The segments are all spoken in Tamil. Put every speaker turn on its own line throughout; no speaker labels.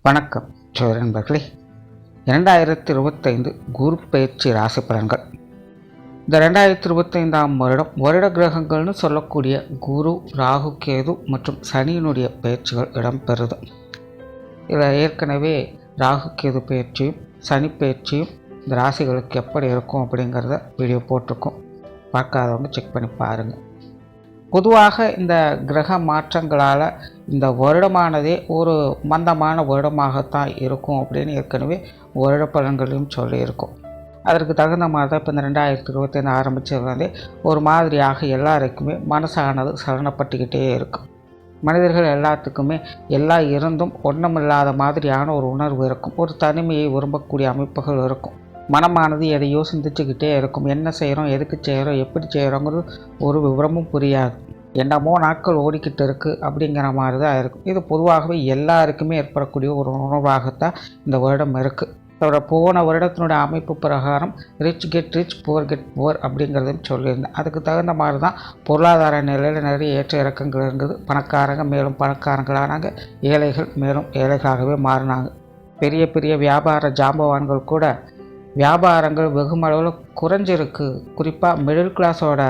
வணக்கம் நண்பர்களே. 2025 குரு பயிற்சி ராசி பலன்கள். இந்த 2025ஆம் வருட கிரகங்கள்னு சொல்லக்கூடிய குரு, ராகு, கேது மற்றும் சனியினுடைய பயிற்சிகள் இடம்பெறுது. இதில் ஏற்கனவே ராகு கேது பயிற்சியும் சனி பயிற்சியும் இந்த ராசிகளுக்கு எப்படி இருக்கும் அப்படிங்கிறத வீடியோ போட்டிருக்கோம். பார்க்காதவங்க செக் பண்ணி பாருங்கள். பொதுவாக இந்த கிரக மாற்றங்களால் இந்த வருடமானதே ஒரு மந்தமான வருடமாகத்தான் இருக்கும் அப்படின்னு ஏற்கனவே வருட பலன்களையும் சொல்லியிருக்கோம். அதற்கு தகுந்த மாதிரி தான் இப்போ இந்த 2025 ஆரம்பித்ததுலேருந்தே ஒரு மாதிரியாக எல்லாருக்குமே மனசானது சலனப்பட்டுக்கிட்டே இருக்கும். மனிதர்கள் எல்லாத்துக்குமே எல்லாம் இருந்தும் ஒன்றுமில்லாத மாதிரியான ஒரு உணர்வு இருக்கும். ஒரு தனிமையை விரும்பக்கூடிய அமைப்புகள் இருக்கும். மனமானது எதையோ சிந்திச்சுக்கிட்டே இருக்கும். என்ன செய்கிறோம், எதுக்கு செய்கிறோம், எப்படி செய்கிறோங்கிறது ஒரு விவரமும் புரியாது. என்னமோ நாட்கள் ஓடிக்கிட்டு இருக்குது அப்படிங்கிற மாதிரி தான் இருக்கும். இது பொதுவாகவே எல்லாருக்குமே ஏற்படக்கூடிய ஒரு உணர்வாகத்தான் இந்த வருடம் இருக்குது. அதோட போன வருடத்தினுடைய அமைப்பு பிரகாரம் rich get rich, poor get poor அப்படிங்கிறதும் சொல்லியிருந்தேன். அதுக்கு தகுந்த மாதிரி தான் பொருளாதார நிலையில் நிறைய ஏற்ற இறக்கங்கள் இருந்தது. பணக்காரங்க மேலும் பணக்காரங்களானாங்க, ஏழைகள் மேலும் ஏழைகளாகவே மாறினாங்க. பெரிய பெரிய வியாபார ஜாம்பவான்கள் கூட வியாபாரங்கள் வெகுமளவில் குறைஞ்சிருக்கு. குறிப்பாக மிடில் கிளாஸோட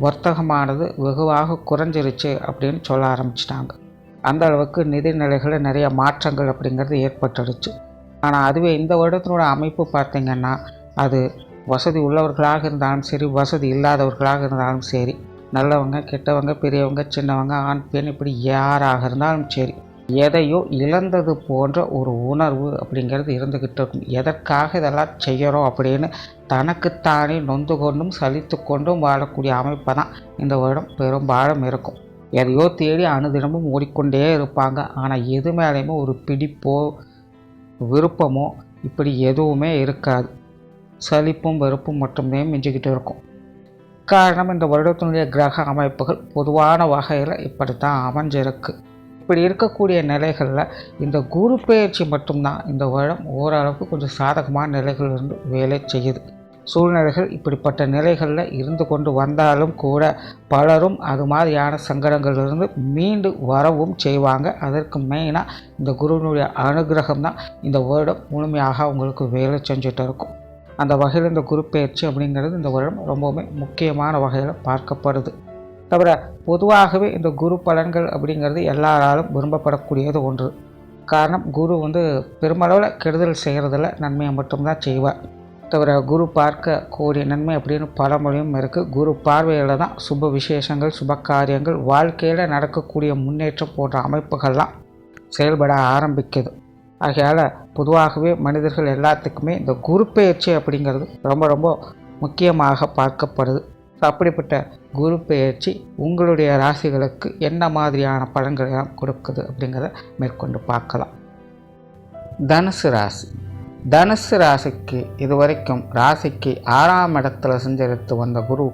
வர்த்தகமானது வெகுவாக குறைஞ்சிருச்சு அப்படின்னு சொல்ல ஆரம்பிச்சிட்டாங்க. அந்த அளவுக்கு நிதிநிலைகளில் நிறைய மாற்றங்கள் அப்படிங்கிறது ஏற்பட்டுடுச்சு. ஆனால் அதுவே இந்த வருடத்தினோட அமைப்பு பார்த்திங்கன்னா, அது வசதி உள்ளவர்களாக இருந்தாலும் சரி, வசதி இல்லாதவர்களாக இருந்தாலும் சரி, நல்லவங்க கெட்டவங்க, பெரியவங்க சின்னவங்க, ஆண் பெண், இப்படி யாராக இருந்தாலும் சரி, எதையோ இழந்தது போன்ற ஒரு உணர்வு அப்படிங்கிறது இருந்துக்கிட்டு இருக்கும். எதற்காக இதெல்லாம் செய்கிறோம் அப்படின்னு தனக்குத்தானே நொந்து கொண்டும் சலித்து கொண்டும் வாழக்கூடிய அமைப்பை தான் இந்த வருடம் பெரும்பாலும் இருக்கும். எதையோ தேடி அனுதினமும் ஓடிக்கொண்டே இருப்பாங்க. ஆனால் எது மேலேயுமே ஒரு பிடிப்போ விருப்பமோ இப்படி எதுவுமே இருக்காது. சலிப்பும் வெறுப்பும் மட்டுமே மிஞ்சிக்கிட்டு இருக்கும். காரணம், இந்த வருடத்தினுடைய கிரக அமைப்புகள் பொதுவான வகையில் இப்படித்தான் அமைஞ்சிருக்கு. இப்படி இருக்கக்கூடிய நிலைகளில் இந்த குரு பயிற்சி மட்டும்தான் இந்த வருடம் ஓரளவுக்கு கொஞ்சம் சாதகமான நிலைகள் இருந்து வேலை செய்யுது. சூழ்நிலைகள் இப்படிப்பட்ட நிலைகளில் இருந்து கொண்டு வந்தாலும் கூட பலரும் அது மாதிரியான சங்கடங்களிலிருந்து மீண்டு வரவும் செய்வாங்க. அதற்கு மெயினாக இந்த குருவினுடைய அனுகிரகம் தான் இந்த வருடம் முழுமையாக அவங்களுக்கு வேலை செஞ்சுட்டு இருக்கும். அந்த வகையில் இந்த குரு பயிற்சி அப்படிங்கிறது இந்த வருடம் ரொம்பவுமே முக்கியமான வகையில் பார்க்கப்படுது. தவிர பொதுவாகவே இந்த குரு பலன்கள் அப்படிங்கிறது எல்லாராலும் விரும்பப்படக்கூடியது ஒன்று. காரணம், குரு பெருமளவில் கெடுதல் செய்கிறதில்ல, நன்மையை மட்டும்தான் செய்வார். தவிர குரு பார்க்க கூடிய நன்மை அப்படின்னு பழமொழியும் இருக்குது. குரு பார்வையில் தான் சுப விசேஷங்கள், சுப காரியங்கள், வாழ்க்கையில் நடக்கக்கூடிய முன்னேற்றம் போன்ற அமைப்புகள்லாம் செயல்பட ஆரம்பிக்குது. ஆகையால் பொதுவாகவே மனிதர்கள் எல்லாத்துக்குமே இந்த குரு பயிற்சி அப்படிங்கிறது ரொம்ப ரொம்ப முக்கியமாக பார்க்கப்படுது. அப்படிப்பட்ட குரு பெயர்ச்சி உங்களுடைய ராசிகளுக்கு என்ன மாதிரியான பலன்களை கொடுக்குது அப்படிங்கிறத மேற்கொண்டு பார்க்கலாம். தனுசு ராசி. தனுசு ராசிக்கு இதுவரைக்கும் ராசிக்கு 6ஆம் இடத்துல சஞ்சரித்து வந்த குரு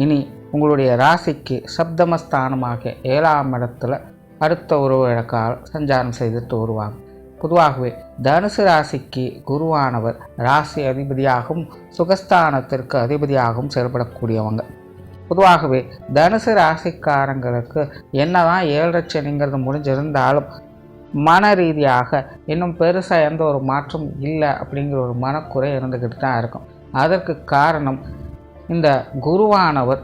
இனி உங்களுடைய ராசிக்கு சப்தமஸ்தானமாக 7ஆம் இடத்துல அடுத்த ஒரு கால சஞ்சாரம் செய்துட்டு வருவாங்க. பொதுவாகவே தனுசு ராசிக்கு குருவானவர் ராசி அதிபதியாகவும் சுகஸ்தானத்திற்கு அதிபதியாகவும் செயல்படக்கூடியவங்க. பொதுவாகவே தனுசு ராசிக்காரங்களுக்கு என்னதான் 7 சனிங்கிறது முடிஞ்சிருந்தாலும் மன ரீதியாக இன்னும் பெருசாக எந்த ஒரு மாற்றம் இல்லை அப்படிங்கிற ஒரு மனக்குறை இருந்துக்கிட்டு தான் இருக்கும். அதற்கு காரணம், இந்த குருவானவர்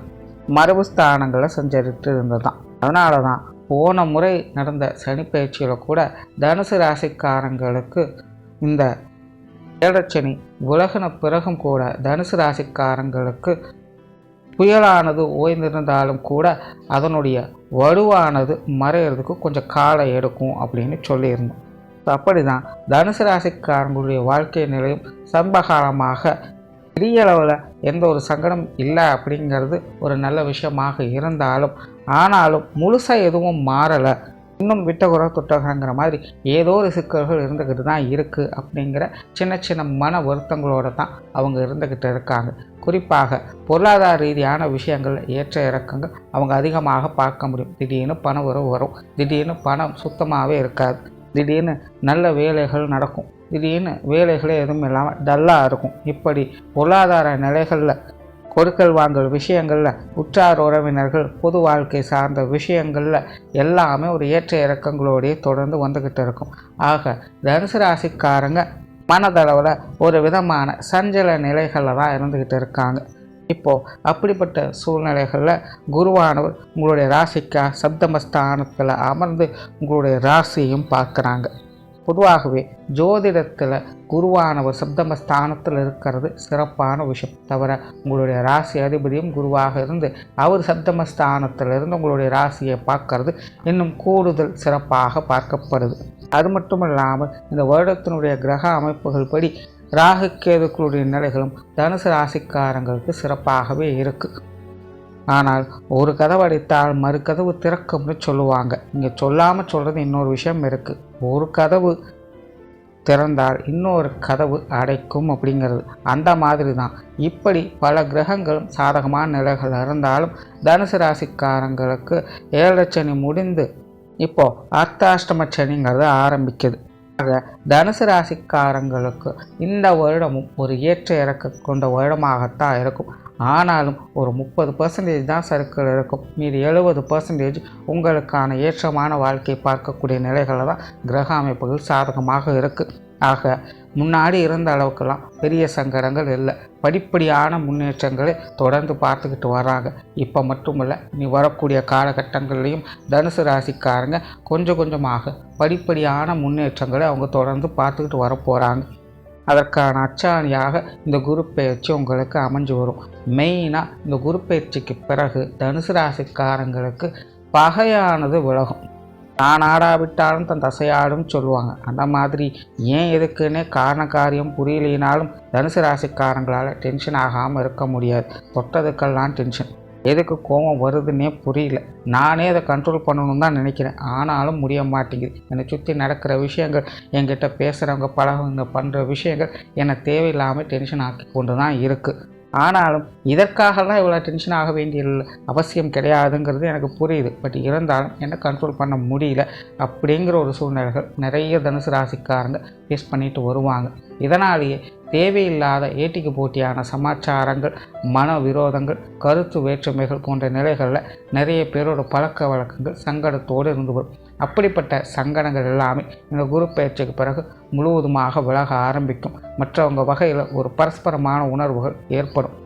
மரபுஸ்தானங்களில் சஞ்சரித்து இருந்தது தான். அதனால தான் போன முறை நடந்த சனி பயிற்சியில் கூட தனுசு ராசிக்காரங்களுக்கு இந்த 7 சனி விலகின பிறகும் கூட தனுசு ராசிக்காரங்களுக்கு புயலானது ஓய்ந்திருந்தாலும் கூட அதனுடைய வலுவானது மறையிறதுக்கு கொஞ்சம் காலம் எடுக்கும் அப்படின்னு சொல்லியிருந்தோம். அப்படி தான் தனுசு ராசிக்காரங்களுடைய வாழ்க்கை நிலையும் சமீபகாலமாக பெரிய அளவில் எந்த ஒரு சங்கடம் இல்லை அப்படிங்கிறது ஒரு நல்ல விஷயமாக இருந்தாலும், ஆனாலும் முழுசாக எதுவும் மாறலை, இன்னும் விட்டகுறை தொட்டகுறங்கிற மாதிரி ஏதோ ஒரு சிக்கல்கள் இருந்துக்கிட்டு தான் இருக்குது அப்படிங்கிற சின்ன சின்ன மன வருத்தங்களோடு தான் அவங்க இருந்துக்கிட்டு இருக்காங்க. குறிப்பாக பொருளாதார ரீதியான விஷயங்கள் ஏற்ற இறக்கங்கள் அவங்க அதிகமாக பார்க்க முடியும். திடீர்னு பண உறவு வரும், திடீர்னு பணம் சுத்தமாகவே இருக்காது, திடீர்னு நல்ல வேலைகள் நடக்கும், திடீர்னு வேலைகளே எதுவும் இல்லாமல் டல்லாக இருக்கும். இப்படி பொருளாதார நிலைகளில் கொடுக்கல் வாங்கல் விஷயங்களில், உற்றார் உறவினர்கள், பொது வாழ்க்கை சார்ந்த விஷயங்களில் எல்லாமே ஒரு ஏற்ற இறக்கங்களோடையே தொடர்ந்து வந்துக்கிட்டு இருக்கும். ஆக தனுசு ராசிக்காரங்க மனதளவில் ஒரு விதமான சஞ்சல நிலைகளில் தான் இருந்துக்கிட்டு இருக்காங்க. இப்போது அப்படிப்பட்ட சூழ்நிலைகளில் குருவானவர் உங்களுடைய ராசிக்கா சப்தமஸ்தானத்தில் அமர்ந்து உங்களுடைய ராசியையும் பார்க்குறாங்க. பொதுவாகவே ஜோதிடத்தில் குருவானவர் சப்தமஸ்தானத்தில் இருக்கிறது சிறப்பான விஷயம். தவிர உங்களுடைய ராசி அதிபதியும் குருவாக இருந்து அவர் சப்தமஸ்தானத்திலிருந்து உங்களுடைய ராசியை பார்க்கறது இன்னும் கூடுதல் சிறப்பாக பார்க்கப்படுது. அது மட்டும் இல்லாமல் இந்த வருடத்தினுடைய கிரக அமைப்புகள் படி ராகு கேதுக்களுடைய நிலைகளும் தனுசு ராசிக்காரங்களுக்கு சிறப்பாகவே இருக்குது. ஆனால் ஒரு கதவு அடித்தால் மறு கதவு திறக்கும்னு சொல்லுவாங்க. இங்கே சொல்லாமல் சொல்கிறது இன்னொரு விஷயம் இருக்குது. ஒரு கதவு திறந்தால் இன்னொரு கதவு அடைக்கும் அப்படிங்கிறது. அந்த மாதிரி தான் இப்படி பல கிரகங்களும் சாதகமான நிலைகள் இருந்தாலும் தனுசு ராசிக்காரங்களுக்கு 7 சனி முடிந்து இப்போது அர்த்தாஷ்டம சனிங்கிறது ஆரம்பிக்குது. ஆக தனுசு ராசிக்காரங்களுக்கு இந்த வருடமும் ஒரு ஏற்ற இறக்க கொண்ட வருடமாகத்தான் இருக்கும். ஆனாலும் ஒரு 30% தான் சர்க்கிள் இருக்கும். மீதி 70% உங்களுக்கான ஏற்றமான வாழ்க்கை பார்க்கக்கூடிய நிலைகளில் தான் கிரக அமைப்புகள் சாதகமாக இருக்குது. ஆக முன்னாடி இருந்த அளவுக்கெல்லாம் பெரிய சங்கடங்கள் இல்லை. படிப்படியான முன்னேற்றங்களை தொடர்ந்து பார்த்துக்கிட்டு வராங்க. இப்போ மட்டுமல்ல, நீ வரக்கூடிய காலகட்டங்கள்லேயும் தனுசு ராசிக்காரங்க கொஞ்சம் கொஞ்சமாக படிப்படியான முன்னேற்றங்களை அவங்க தொடர்ந்து பார்த்துக்கிட்டு வரப்போகிறாங்க. அதற்கான அச்சாணியாக இந்த குரு பயிற்சி உங்களுக்கு அமைஞ்சு வரும். மெயினாக இந்த குரு பயிற்சிக்கு பிறகு தனுசு ராசிக்காரங்களுக்கு பகையானது விலகும். தான் ஆடாவிட்டாலும் தன் தசையாடும் சொல்லுவாங்க. அந்த மாதிரி ஏன் எதுக்குன்னே காரண காரியம் புரியலினாலும் தனுசு ராசிக்காரங்களால் டென்ஷன் ஆகாமல் இருக்க முடியாது. தொட்டதுக்கெல்லாம் டென்ஷன். எதுக்கு கோபம் வருதுன்னே புரியல. நானே அதை கண்ட்ரோல் பண்ணணும்னு தான் நினைக்கிறேன். ஆனாலும் முடிய மாட்டேங்குது. என்னை சுற்றி நடக்கிற விஷயங்கள், என்கிட்ட பேசுகிறவங்க பழகுங்க பண்ணுற விஷயங்கள் என்னை தேவையில்லாமல் டென்ஷன் ஆக்கி கொண்டு தான் இருக்குது. ஆனாலும் இதற்காகலாம் இவ்வளோ டென்ஷன் ஆக வேண்டிய அவசியம் கிடையாதுங்கிறது எனக்கு புரியுது. பட் இருந்தாலும் என்ன கண்ட்ரோல் பண்ண முடியல அப்படிங்கிற ஒரு சூழ்நிலைகள் நிறைய தனுசு ராசிக்காரங்க ஃபேஸ் பண்ணிட்டு வருவாங்க. இதனாலேயே தேவையில்லாத ஏட்டிக்கு போட்டியான சமாச்சாரங்கள், மன விரோதங்கள், கருத்து வேற்றுமைகள் போன்ற நிலைகளில் நிறைய பேரோட பழக்க வழக்கங்கள் சங்கடத்தோடு இருந்து வரும். அப்படிப்பட்ட சங்கடங்கள் எல்லாமே இந்த குரு பயிற்சிக்கு பிறகு முழுவதுமாக விலக ஆரம்பிக்கும். மற்றவங்க வகையில் ஒரு பரஸ்பரமான உணர்வுகள் ஏற்படும்.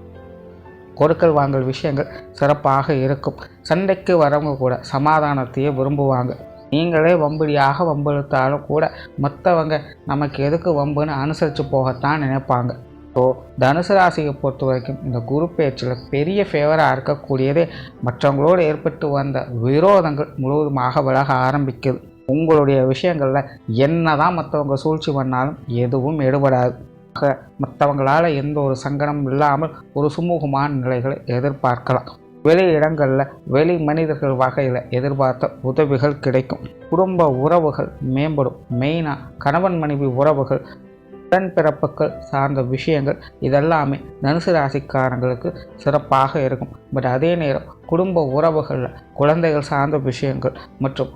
கொடுக்கல் வாங்கல் விஷயங்கள் சிறப்பாக இருக்கும். சண்டைக்கு வரவங்க கூட சமாதானத்தையே விரும்புவாங்க. நீங்களே வம்படியாக வம்பெழுத்தாலும் கூட மற்றவங்க நமக்கு எதுக்கு வம்புன்னு அனுசரித்து போகத்தான் நினைப்பாங்க. ஸோ தனுசு ராசியை பொறுத்த வரைக்கும் இந்த குரு பயிற்சியில் பெரிய ஃபேவராக இருக்கக்கூடியதே மற்றவங்களோடு ஏற்பட்டு வந்த விரோதங்கள் முழுவதுமாக விலக ஆரம்பிக்குது. உங்களுடைய விஷயங்களில் என்ன தான் மற்றவங்க சூழ்ச்சி பண்ணாலும் எதுவும் எடுபடாது. மற்றவங்களால் எந்த ஒரு சங்கடமும் இல்லாமல் ஒரு சுமூகமான நிலைகளை எதிர்பார்க்கலாம். வெளி இடங்களில் வெளி மனிதர்கள் வகையில் எதிர்பார்த்த உதவிகள் கிடைக்கும். குடும்ப உறவுகள் மேம்படும். மெயினாக கணவன் மனைவி உறவுகள், உடன்பிறப்புகள் சார்ந்த விஷயங்கள் இதெல்லாமே தனுசு ராசிக்காரங்களுக்கு சிறப்பாக இருக்கும். பட் அதே நேரம் குடும்ப உறவுகளில் குழந்தைகள் சார்ந்த விஷயங்கள் மற்றும்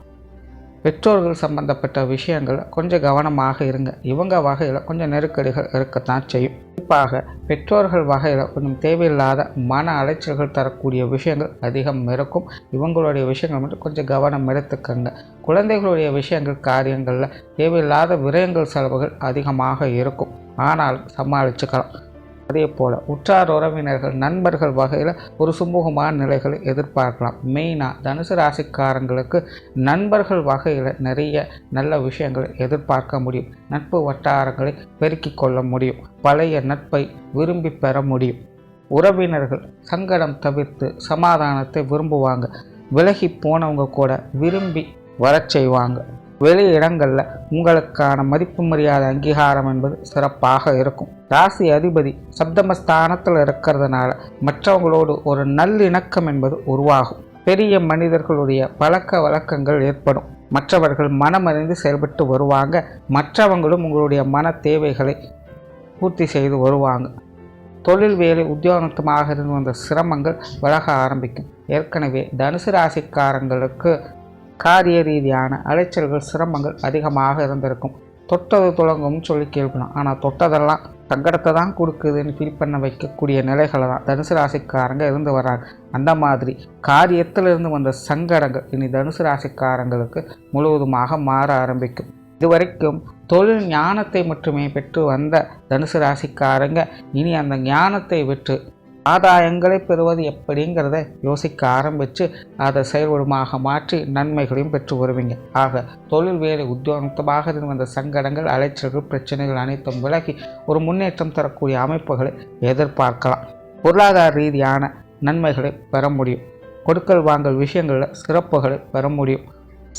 பெற்றோர்கள் சம்பந்தப்பட்ட விஷயங்களில் கொஞ்சம் கவனமாக இருங்க. இவங்க வகையில் கொஞ்சம் நெருக்கடிகள் இருக்கத்தான் செய்யும். குறிப்பாக பெற்றோர்கள் வகையில் கொஞ்சம் தேவையில்லாத மன அலைச்சல்கள் தரக்கூடிய விஷயங்கள் அதிகம் இருக்கும். இவங்களுடைய விஷயங்கள் மட்டும் கொஞ்சம் கவனம் எடுத்துக்கங்க. குழந்தைகளுடைய விஷயங்கள் காரியங்களில் தேவையில்லாத விரயங்கள் செலவுகள் அதிகமாக இருக்கும். ஆனால் சமாளிச்சுக்கலாம். அதே போல் உற்றார் உறவினர்கள் நண்பர்கள் வகையில் ஒரு சுமூகமான நிலைகளை எதிர்பார்க்கலாம். மெயினாக தனுசு ராசிக்காரங்களுக்கு நண்பர்கள் வகையில் நிறைய நல்ல விஷயங்களை எதிர்பார்க்க முடியும். நட்பு வட்டாரங்களை பெருக்கிக் கொள்ள முடியும். பழைய நட்பை விரும்பி பெற முடியும். உறவினர்கள் சங்கடம் தவிர்த்து சமாதானத்தை விரும்புவாங்க. விலகி போனவங்க கூட விரும்பி வரச் செய்வாங்க. வெளி இடங்களில் உங்களுக்கான மதிப்பு மரியாதை அங்கீகாரம் என்பது சிறப்பாக இருக்கும். ராசி அதிபதி சப்தமஸ்தானத்தில் இருக்கிறதுனால மற்றவங்களோடு ஒரு நல்லிணக்கம் என்பது உருவாகும். பெரிய மனிதர்களுடைய பழக்க வழக்கங்கள் ஏற்படும். மற்றவர்கள் மனமறிந்து செயல்பட்டு வருவாங்க. மற்றவங்களும் உங்களுடைய மன தேவைகளை பூர்த்தி செய்து வருவாங்க. தொழில் வேலை உத்தியோகமாக இருந்து வந்த சிரமங்கள் விலக ஆரம்பிக்கும். ஏற்கனவே தனுசு ராசிக்காரங்களுக்கு காரிய ரீதியான அலைச்சல்கள் சிரமங்கள் அதிகமாக இருந்திருக்கும். தொட்டது தொடங்கும்னு சொல்லி கேட்கணும். ஆனால் தொட்டதெல்லாம் சங்கடத்தை தான் கொடுக்குதுன்னு ஃபீல் பண்ண வைக்கக்கூடிய நிலைகளை தான் தனுசு ராசிக்காரங்க இருந்து வராங்க. அந்த மாதிரி காரியத்திலிருந்து வந்த சங்கடங்கள் இனி தனுசு ராசிக்காரங்களுக்கு முழுவதுமாக மாற ஆரம்பிக்கும். இதுவரைக்கும் தொழில் ஞானத்தை மட்டுமே பெற்று வந்த தனுசு ராசிக்காரங்க இனி அந்த ஞானத்தை விட்டு ஆதாயங்களை பெறுவது எப்படிங்கிறத யோசிக்க ஆரம்பித்து அதை செயல்படுமாக மாற்றி நன்மைகளையும் பெற்று வருவீங்க. ஆக தொழில் வேலை உத்தியோகமாக வந்த சங்கடங்கள், அலைச்சல்கள், பிரச்சனைகள் அனைத்தும் விலகி ஒரு முன்னேற்றம் தரக்கூடிய அமைப்புகளை எதிர்பார்க்கலாம். பொருளாதார ரீதியான நன்மைகளை பெற முடியும். கொடுக்கல் வாங்கல் விஷயங்களில் சிறப்புகளை பெற முடியும்.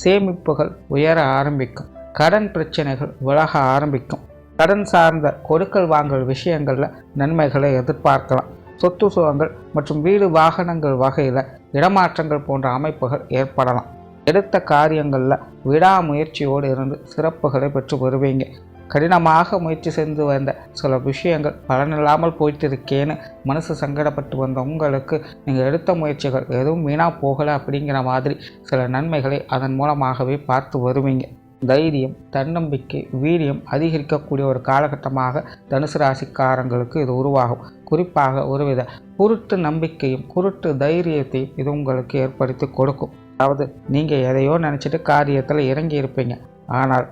சேமிப்புகள் உயர ஆரம்பிக்கும். கடன் பிரச்சனைகள் விலக ஆரம்பிக்கும். கடன் சார்ந்த கொடுக்கல் வாங்கல் விஷயங்களில் நன்மைகளை எதிர்பார்க்கலாம். சொத்து சுகங்கள் மற்றும் வீடு வாகனங்கள் வகையில் இடமாற்றங்கள் போன்ற அமைப்புகள் ஏற்படலாம். எடுத்த காரியங்களில் விடாமுயற்சியோடு இருந்து சிறப்புகளை பெற்று வருவீங்க. கடினமாக முயற்சி செய்து வந்த சில விஷயங்கள் பலனில்லாமல் போயிட்டு இருக்கேன்னு மனசு சங்கடப்பட்டு வந்த உங்களுக்கு நீங்கள் எடுத்த முயற்சிகள் எதுவும் வீணாக போகலை அப்படிங்கிற மாதிரி சில நன்மைகளை அதன் மூலமாகவே பார்த்து வருவீங்க. தைரியம், தன்னம்பிக்கை, வீரியம் அதிகரிக்கக்கூடிய ஒரு காலகட்டமாக தனுசு ராசிக்காரங்களுக்கு இது உருவாகும். குறிப்பாக ஒருவித குருட்டு நம்பிக்கையும் குருட்டு தைரியத்தையும் இது உங்களுக்கு ஏற்படுத்தி கொடுக்கும். அதாவது நீங்கள் எதையோ நினச்சிட்டு காரியத்தில் இறங்கி இருப்பீங்க. ஆனால்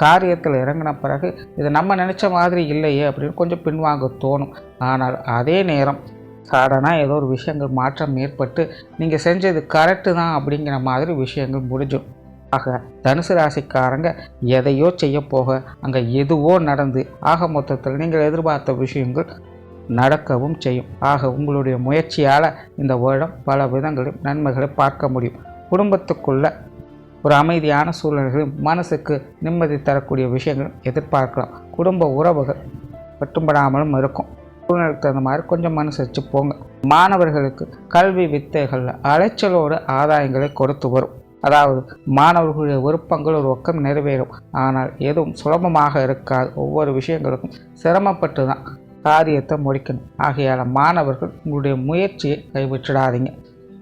காரியத்தில் இறங்கின பிறகு இது நம்ம நினச்ச மாதிரி இல்லையே அப்படின்னு கொஞ்சம் பின்வாங்க தோணும். ஆனால் அதே நேரம் சடனாக ஏதோ ஒரு விஷயங்கள் மாற்றம் ஏற்பட்டு நீங்கள் செஞ்சது கரெக்டு தான் அப்படிங்கிற மாதிரி விஷயங்கள் முடிஞ்சிடும். ஆக தனுசு ராசிக்காரங்க எதையோ செய்ய போக அங்கே எதுவோ நடந்து ஆக மொத்தத்தில் நீங்கள் எதிர்பார்த்த விஷயங்கள் நடக்கவும் செய்யும். ஆக உங்களுடைய முயற்சியால் இந்த வருடம் பல விதங்களில் நன்மைகளை பார்க்க முடியும். குடும்பத்துக்குள்ள ஒரு அமைதியான சூழ்நிலைகளும் மனசுக்கு நிம்மதி தரக்கூடிய விஷயங்களும் எதிர்பார்க்கலாம். குடும்ப உறவுகள் பட்டும்படாமலும் இருக்கும். சூழ்நிலைக்கு தகுந்த மாதிரி கொஞ்சம் மனசு வச்சு போங்க. மாணவர்களுக்கு கல்வி வித்தைகளில் அலைச்சலோடு ஆதாயங்களை கொடுத்து வரும். அதாவது மாணவர்களுடைய விருப்பங்கள் ஒரு பக்கம் நிறைவேறும். ஆனால் எதுவும் சுலபமாக இருக்காது. ஒவ்வொரு விஷயங்களுக்கும் சிரமப்பட்டு தான் காரியத்தை முடிக்கணும். ஆகையால் மாணவர்கள் உங்களுடைய முயற்சியை கைவிட்டுடாதீங்க.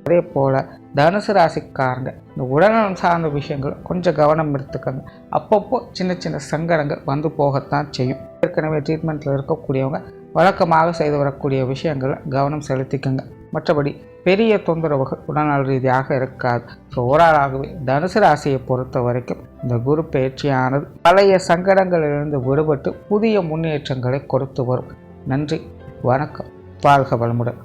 அதே போல் தனுசு ராசிக்காரங்க இந்த உடல்நலம் சார்ந்த விஷயங்கள் கொஞ்சம் கவனம் எடுத்துக்கங்க. அப்பப்போ சின்ன சின்ன சங்கடங்கள் வந்து போகத்தான் செய்யும். ஏற்கனவே ட்ரீட்மெண்ட்டில் இருக்கக்கூடியவங்க வழக்கமாக செய்து வரக்கூடிய விஷயங்களில் கவனம் செலுத்திக்கங்க. மற்றபடி பெரிய தொந்தரவுகள் உடல்நல ரீதியாக இருக்காது. ஸோ ஓவராலாகவே தனுசு ராசியை பொறுத்த வரைக்கும் இந்த குரு பயிற்சியானது பழைய சங்கடங்களிலிருந்து விடுபட்டு புதிய முன்னேற்றங்களை கொடுத்து வரும். நன்றி, வணக்கம், வாழ்க வளமுடன்.